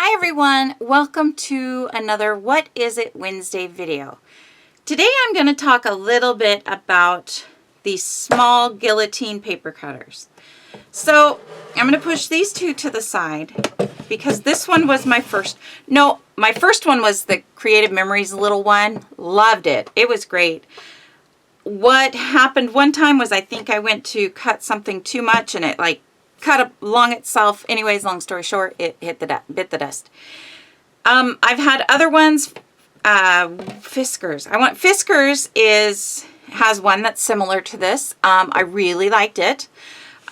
Hi everyone, welcome to another What Is It Wednesday video. Today I'm going to talk a little bit about these small guillotine paper cutters. So I'm going to push these two to the side because this one was my first one was the Creative Memories little one. Loved it. It was great. What happened one time was I think I went to cut something too much and it like cut along itself. Anyways, long story short, it bit the dust. I've had other ones, Fiskars. Fiskars has one that's similar to this. I really liked it.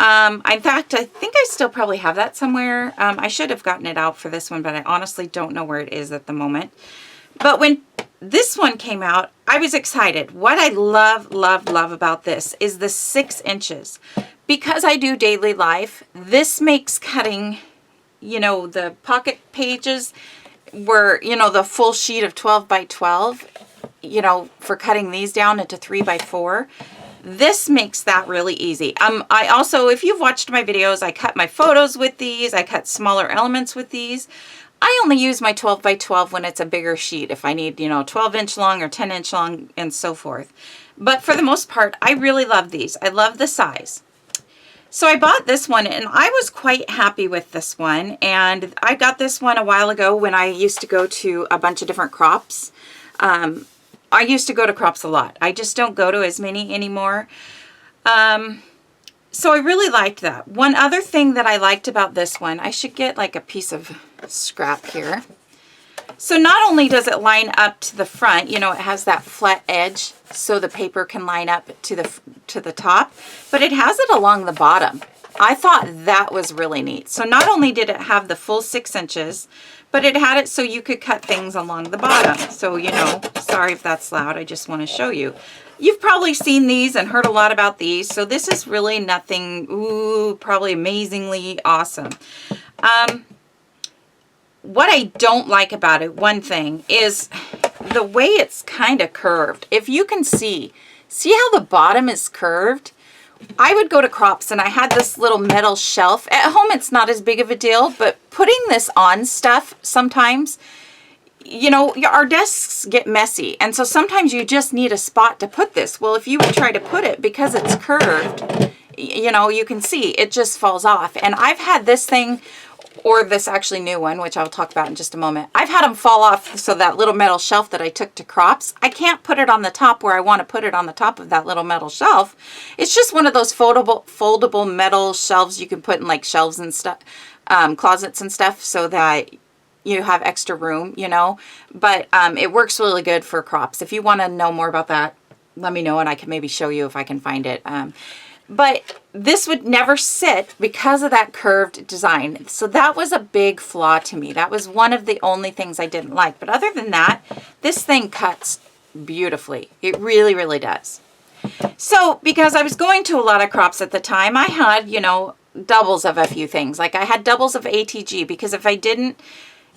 In fact, I think I still probably have that somewhere. I should have gotten it out for this one, but I honestly don't know where it is at the moment. But when this one came out, I was excited. What I love about this is the 6 inches. Because I do daily life, this makes cutting, the pocket pages were, the full sheet of 12 by 12, for cutting these down into 3 by 4. This makes that really easy. I also, if you've watched my videos, I cut my photos with these. I cut smaller elements with these. I only use my 12 by 12 when it's a bigger sheet, if I need, 12 inch long or 10 inch long and so forth. But for the most part, I really love these. I love the size. So I bought this one and I was quite happy with this one. And I got this one a while ago when I used to go to a bunch of different crops. I used to go to crops a lot. I just don't go to as many anymore. So I really liked that. One other thing that I liked about this one, I should get like a piece of scrap here. So not only does it line up to the front, it has that flat edge so the paper can line up to the top, but it has it along the bottom. I thought that was really neat. So not only did it have the full 6 inches, but it had it so you could cut things along the bottom. So, sorry if that's loud, I just want to show you. You've probably seen these and heard a lot about these, so this is really nothing, probably amazingly awesome. What I don't like about it, one thing, is the way it's kind of curved. If you can see how the bottom is curved? I would go to crops and I had this little metal shelf. At home it's not as big of a deal, but putting this on stuff sometimes, our desks get messy. And so sometimes you just need a spot to put this. Well, if you would try to put it, because it's curved, you can see it just falls off. And I've had this thing, or this actually new one, which I'll talk about in just a moment. I've had them fall off, so that little metal shelf that I took to crops, I can't put it on the top where I want to put it on the top of that little metal shelf. It's just one of those foldable metal shelves you can put in like shelves and stuff, closets and stuff, so that you have extra room, But it works really good for crops. If you want to know more about that, let me know and I can maybe show you if I can find it. But this would never sit because of that curved design. So that was a big flaw to me. That was one of the only things I didn't like. But other than that, this thing cuts beautifully. It really, really does. So because I was going to a lot of crops at the time, I had, doubles of a few things. Like I had doubles of ATG, because if I didn't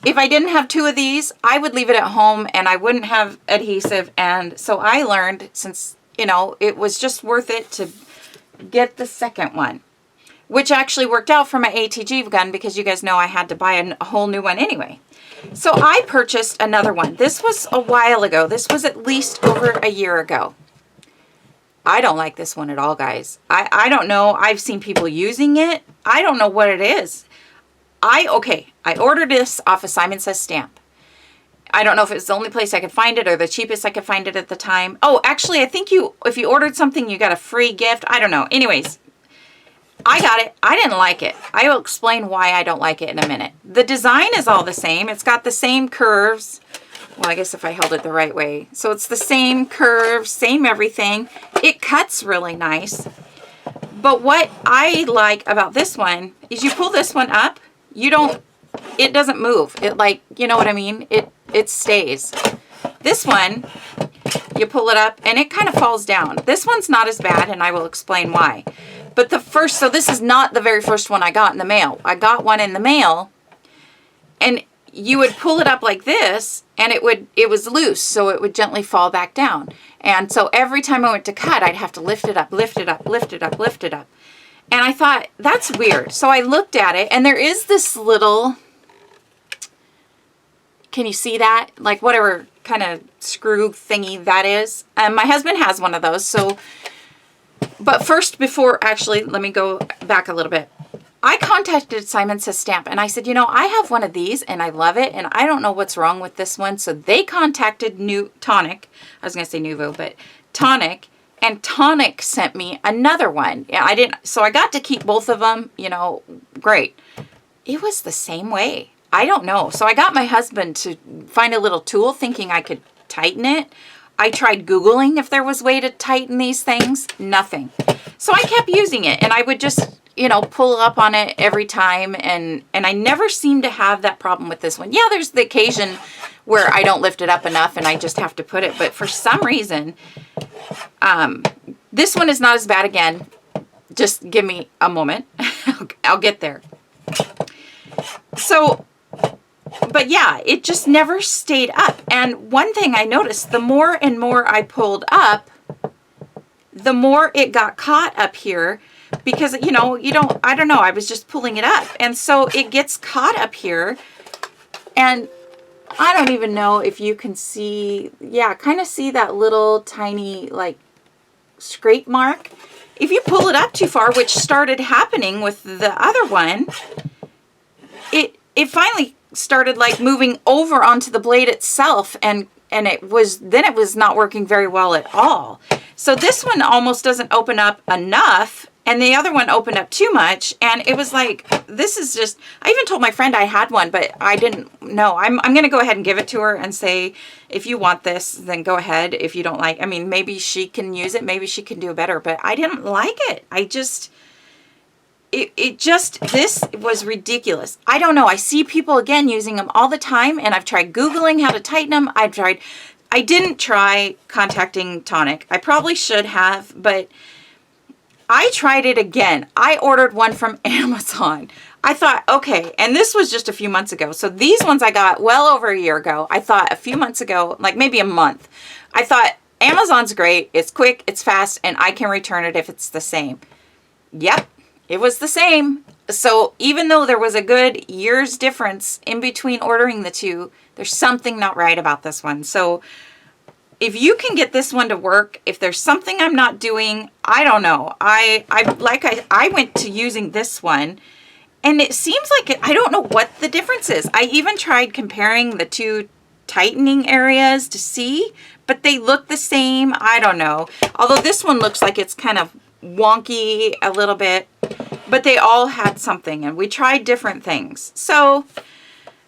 have 2 of these, I would leave it at home and I wouldn't have adhesive. And so I learned, since, it was just worth it to get the second one, which actually worked out for my ATG gun, because you guys know I had to buy a whole new one anyway. So I purchased another one. This was a while ago. This was at least over a year ago. I don't like this one at all, guys. I don't know. I've seen people using it. I don't know what it is. I ordered this off of Simon Says Stamp. I don't know if it's the only place I could find it or the cheapest I could find it at the time. Oh, actually, I think if you ordered something, you got a free gift. I don't know. Anyways, I got it. I didn't like it. I will explain why I don't like it in a minute. The design is all the same. It's got the same curves. Well, I guess if I held it the right way. So it's the same curves, same everything. It cuts really nice. But what I like about this one is you pull this one up, it doesn't move. It you know what I mean? It stays. This one, you pull it up and it kind of falls down. This one's not as bad, and I will explain why. But so this is not the very first one I got in the mail. I got one in the mail, and you would pull it up like this, and it was loose, so it would gently fall back down. And so every time I went to cut, I'd have to lift it up, lift it up, lift it up, lift it up. And I thought, that's weird. So I looked at it, and there is this little Can you see that? Like whatever kind of screw thingy that is. My husband has one of those. So, but first, before actually, let me go back a little bit. I contacted Simon Says Stamp and I said, you know, I have one of these and I love it and I don't know what's wrong with this one. So they contacted Tonic. I was going to say Nuvo, but Tonic, and Tonic sent me another one. Yeah, so I got to keep both of them, you know, great. It was the same way. I don't know. So I got my husband to find a little tool thinking I could tighten it. I tried Googling if there was a way to tighten these things. Nothing. So I kept using it and I would just, you know, pull up on it every time. And I never seem to have that problem with this one. Yeah, there's the occasion where I don't lift it up enough and I just have to put it. But for some reason, this one is not as bad again. Just give me a moment. I'll get there. So, but yeah, it just never stayed up. And one thing I noticed, the more and more I pulled up, the more it got caught up here because, you know, I don't know, I was just pulling it up. And so it gets caught up here and I don't even know if you can see, yeah, kind of see that little tiny like scrape mark. If you pull it up too far, which started happening with the other one, it finally started like moving over onto the blade itself and it was not working very well at all. So this one almost doesn't open up enough and the other one opened up too much and it was like, this is just, I even told my friend I had one, but I didn't know. I'm going to go ahead and give it to her and say, if you want this, then go ahead. If you don't like, I mean, maybe she can use it. Maybe she can do better, but I didn't like it. This was ridiculous. I don't know. I see people again using them all the time and I've tried Googling how to tighten them. I didn't try contacting Tonic. I probably should have, but I tried it again. I ordered one from Amazon. I thought, okay, and this was just a few months ago. So these ones I got well over a year ago. I thought a few months ago, like maybe a month, I thought Amazon's great. It's quick, it's fast, and I can return it if it's the same. Yep. It was the same. So even though there was a good year's difference in between ordering the two, there's something not right about this one. So if you can get this one to work, if there's something I'm not doing, I don't know. I went to using this one and it seems like I don't know what the difference is. I even tried comparing the two tightening areas to see, but they look the same. I don't know. Although this one looks like it's kind of wonky a little bit, but they all had something and we tried different things. So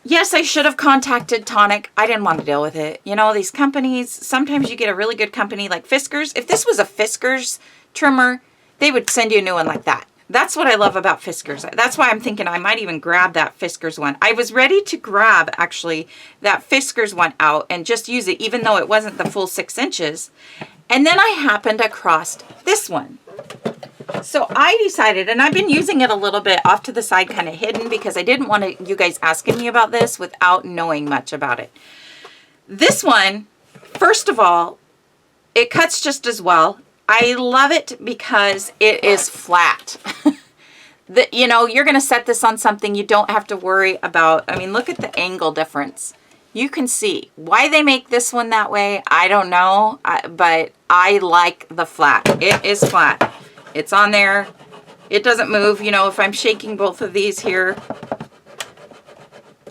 yes, I should have contacted Tonic. I didn't want to deal with it. You know, these companies, sometimes you get a really good company like Fiskars. If this was a Fiskars trimmer, they would send you a new one like that. That's what I love about Fiskars. That's why I'm thinking I might even grab that Fiskars one. I was ready to grab actually that Fiskars one out and just use it even though it wasn't the full 6 inches. And then I happened across this one. So I decided, and I've been using it a little bit off to the side, kind of hidden, because I didn't want you guys asking me about this without knowing much about it. This one, first of all, it cuts just as well. I love it because it is flat. You know, you're going to set this on something you don't have to worry about. I mean, look at the angle difference. You can see why they make this one that way. I don't know, but I like the flat. It is flat. It's on there. It doesn't move. You know, if I'm shaking both of these here,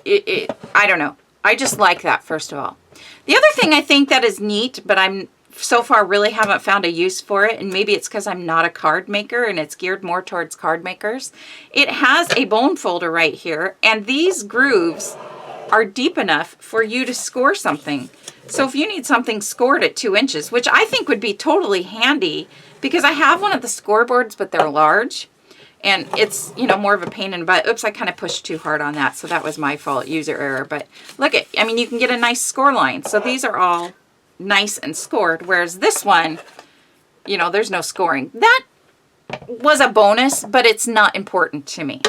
I don't know. I just like that, first of all. The other thing I think that is neat, but I'm so far really haven't found a use for it, and maybe it's because I'm not a card maker and it's geared more towards card makers. It has a bone folder right here, and these grooves are deep enough for you to score something. So if you need something scored at 2 inches, which I think would be totally handy, because I have one of the scoreboards, but they're large and it's, you know, more of a pain in the butt. Oops, I kind of pushed too hard on that. So that was my fault, user error. But look at, I mean, you can get a nice score line. So these are all nice and scored. Whereas this one, you know, there's no scoring. That was a bonus, but it's not important to me.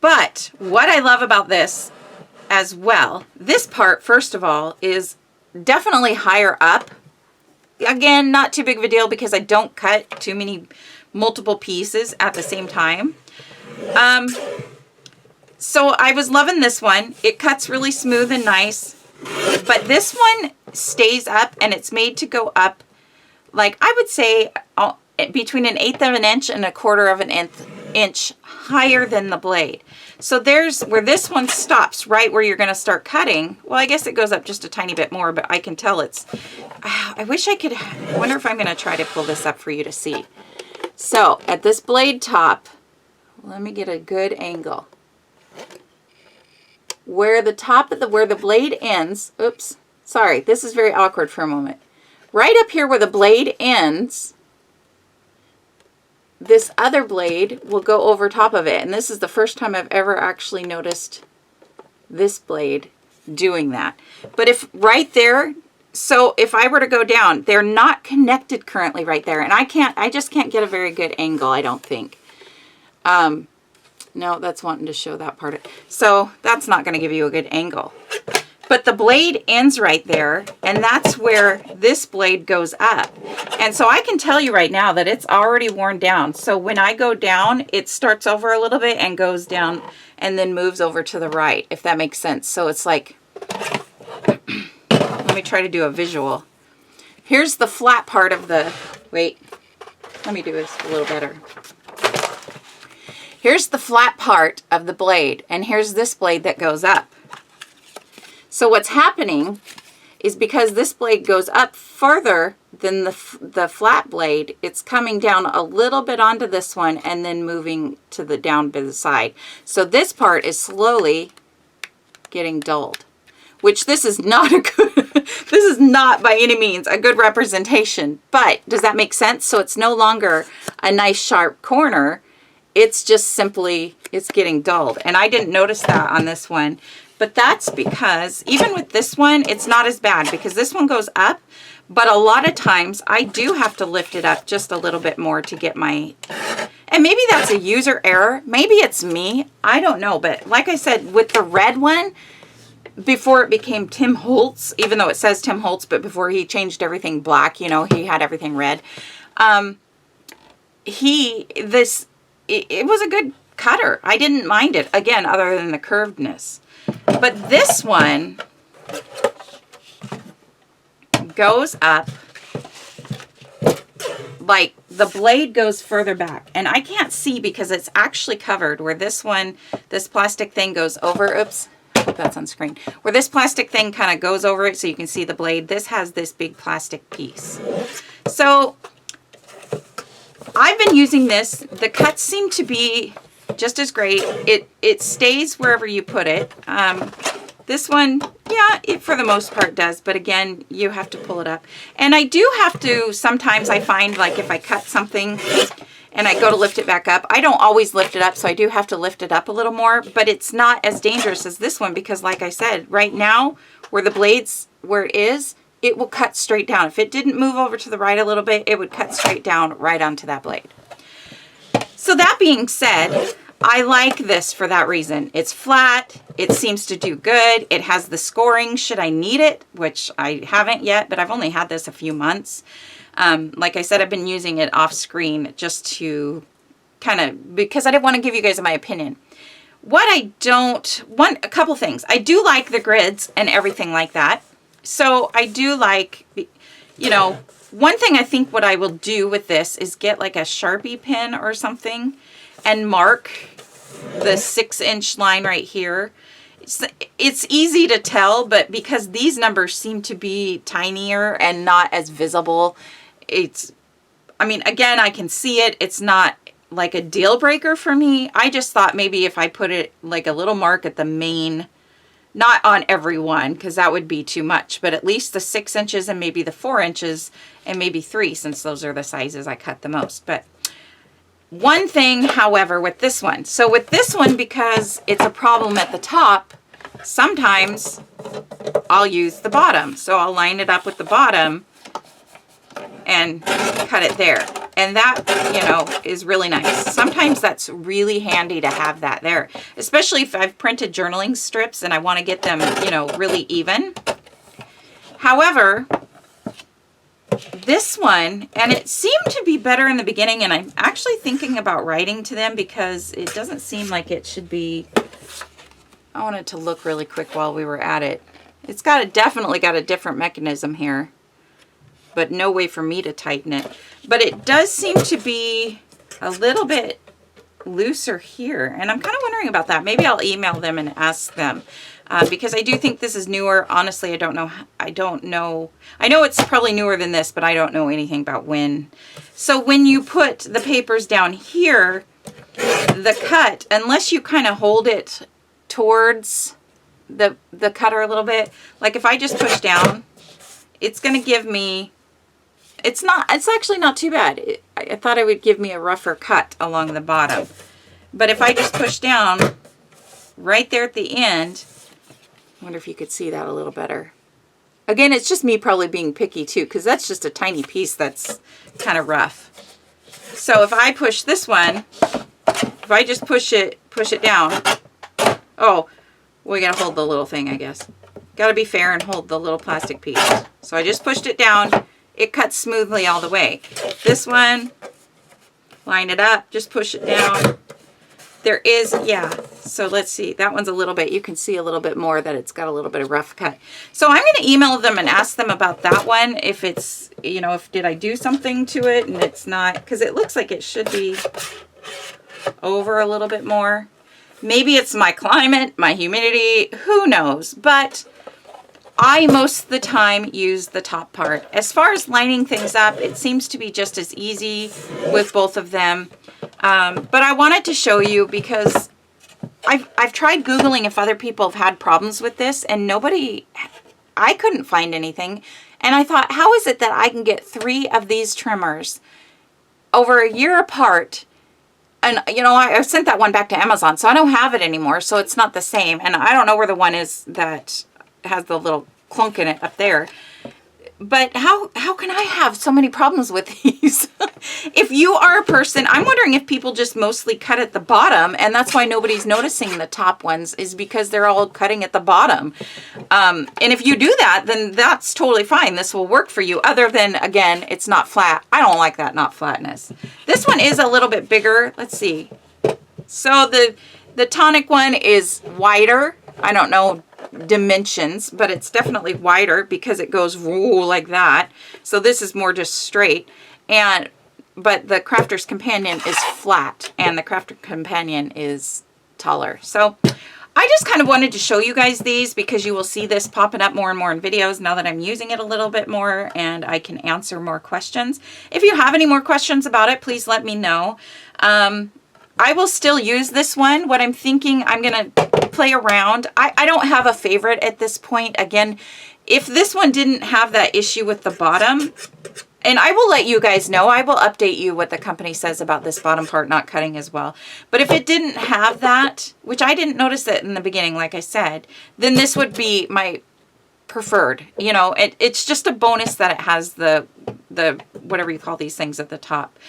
But what I love about this as well, this part, first of all, is definitely higher up. Again, not too big of a deal because I don't cut too many multiple pieces at the same time. So I was loving this one. It cuts really smooth and nice. But this one stays up, and it's made to go up, like I would say between 1/8 of an inch and 1/4 of an inch higher than the blade. So there's where this one stops, right where you're going to start cutting. Well, I guess it goes up just a tiny bit more, but I can tell it's, I wish I could, I wonder if I'm going to try to pull this up for you to see. So at this blade top, let me get a good angle. Where the top of where the blade ends, oops, sorry, this is very awkward for a moment. Right up here where the blade ends, this other blade will go over top of it. And this is the first time I've ever actually noticed this blade doing that. But if right there, so if I were to go down, they're not connected currently right there. And I just can't get a very good angle, I don't think. No, that's wanting to show that part. So that's not going to give you a good angle. But the blade ends right there, and that's where this blade goes up. And so I can tell you right now that it's already worn down. So when I go down, it starts over a little bit and goes down and then moves over to the right, if that makes sense. So it's like, let me try to do a visual. Here's the flat part of the, wait, let me do this a little better. Here's the flat part of the blade, and here's this blade that goes up. So what's happening is because this blade goes up further than the flat blade, it's coming down a little bit onto this one and then moving to the down by the side. So this part is slowly getting dulled, which this is not a good, this is not by any means a good representation, but does that make sense? So it's no longer a nice sharp corner. It's just simply, it's getting dulled. And I didn't notice that on this one. But that's because even with this one, it's not as bad because this one goes up. But a lot of times I do have to lift it up just a little bit more to get my, and maybe that's a user error. Maybe it's me. I don't know. But like I said, with the red one, before it became Tim Holtz, even though it says Tim Holtz, but before he changed everything black, you know, he had everything red. It was a good cutter. I didn't mind it, again, other than the curvedness. But this one goes up, like the blade goes further back. And I can't see because it's actually covered where this one, this plastic thing goes over. Oops, I hope that's on screen. Where this plastic thing kind of goes over it so you can see the blade. This has this big plastic piece. So I've been using this. The cuts seem to be just as great. It stays wherever you put it. This one, yeah, it for the most part does, but again, you have to pull it up. And I do have to, sometimes I find like if I cut something and I go to lift it back up, I don't always lift it up, so I do have to lift it up a little more, but it's not as dangerous as this one because like I said, right now, where the blade's, where it is, it will cut straight down. If it didn't move over to the right a little bit, it would cut straight down right onto that blade. So that being said, I like this for that reason. It's flat. It seems to do good. It has the scoring should I need it, which I haven't yet, but I've only had this a few months. Like I said, I've been using it off screen just to kind of, because I didn't want to give you guys my opinion. What I don't, a couple things. I do like the grids and everything like that. So I do like, you know, one thing I think what I will do with this is get like a Sharpie pen or something and mark the 6-inch line right here. It's easy to tell, but because these numbers seem to be tinier and not as visible, I mean, again, I can see it. It's not like a deal breaker for me. I just thought maybe if I put it like a little mark at the main, not on every one, because that would be too much, but at least the 6 inches and maybe the 4 inches and maybe 3, since those are the sizes I cut the most. But one thing, however, with this one, so with this one, because it's a problem at the top, sometimes I'll use the bottom. So I'll line it up with the bottom and cut it there. And that, you know, is really nice. Sometimes that's really handy to have that there, especially if I've printed journaling strips and I want to get them, you know, really even. However, this one, and it seemed to be better in the beginning, and I'm actually thinking about writing to them because it doesn't seem like it should be I want it to look really quick while we were at it. It's definitely got a different mechanism here, but no way for me to tighten it. But it does seem to be a little bit looser here, and I'm kind of wondering about that. Maybe I'll email them and ask them, because I do think this is newer. Honestly, I don't know. I know it's probably newer than this, but I don't know anything about when. So when you put the papers down here, the cut, unless you kind of hold it towards the cutter a little bit, like if I just push down, it's going to give me, it's actually not too bad. I thought it would give me a rougher cut along the bottom, but if I just push down right there at the end, I wonder if you could see that a little better. Again, it's just me probably being picky too, because that's just a tiny piece that's kind of rough. So if I push this one, if I just push it down, oh, we gotta hold the little thing, I guess. Gotta be fair and hold the little plastic piece. So I just pushed it down. It cuts smoothly all the way. This one, line it up, just push it down. There is, yeah, so let's see. That one's a little bit, you can see a little bit more that it's got a little bit of rough cut. So I'm going to email them and ask them about that one. If it's, you know, did I do something to it and it's not, because it looks like it should be over a little bit more. Maybe it's my climate, my humidity, who knows, but I most of the time use the top part. As far as lining things up, it seems to be just as easy with both of them. But I wanted to show you because I've tried Googling if other people have had problems with this, and I couldn't find anything. And I thought, how is it that I can get 3 of these trimmers over a year apart? And, you know, I sent that one back to Amazon, so I don't have it anymore, so it's not the same. And I don't know where the one is that has the little clunk in it up there. But how can I have so many problems with these? If you are a person, I'm wondering if people just mostly cut at the bottom, and that's why nobody's noticing the top ones, is because they're all cutting at the bottom. And if you do that, then that's totally fine. This will work for you, other than, again, it's not flat. I don't like that not flatness. This one is a little bit bigger. Let's see. So the Tonic one is wider. I don't know dimensions, but it's definitely wider because it goes like that. So this is more just straight, but the Crafter's Companion is flat and the Crafter Companion is taller. So I just kind of wanted to show you guys these because you will see this popping up more and more in videos now that I'm using it a little bit more and I can answer more questions. If you have any more questions about it, please let me know. I will still use this one. What I'm thinking, I'm going to play around. I don't have a favorite at this point. Again, if this one didn't have that issue with the bottom, and I will let you guys know, I will update you what the company says about this bottom part not cutting as well. But if it didn't have that, which I didn't notice it in the beginning, like I said, then this would be my preferred. You know, it's just a bonus that it has the whatever you call these things at the top.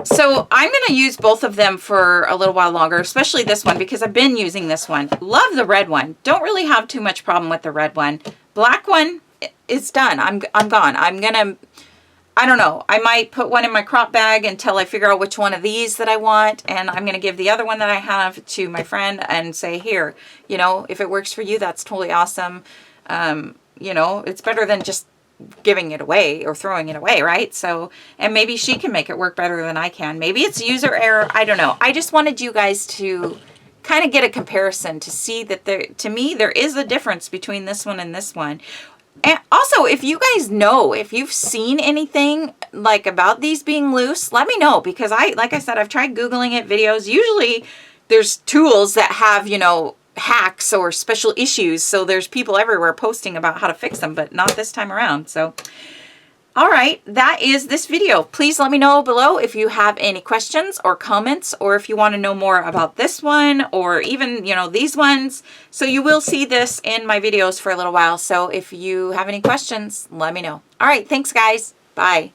So I'm going to use both of them for a little while longer, especially this one, because I've been using this one. Love the red one. Don't really have too much problem with the red one. Black one is done. I'm gone. I'm going to, I don't know. I might put one in my crop bag until I figure out which one of these that I want. And I'm going to give the other one that I have to my friend and say, here, you know, if it works for you, that's totally awesome. You know, it's better than just giving it away or throwing it away, right? So, and maybe she can make it work better than I can. Maybe it's user error. I don't know. I just wanted you guys to kind of get a comparison to see that to me, there is a difference between this one and this one. And also, if you guys know, if you've seen anything like about these being loose, let me know, because like I said, I've tried Googling it, videos. Usually there's tools that have, you know, hacks or special issues, so there's people everywhere posting about how to fix them, but not this time around. So all right, that is this video. Please let me know below if you have any questions or comments, or if you want to know more about this one, or even, you know, these ones. So you will see this in my videos for a little while, so if you have any questions, let me know. All right, thanks guys. Bye.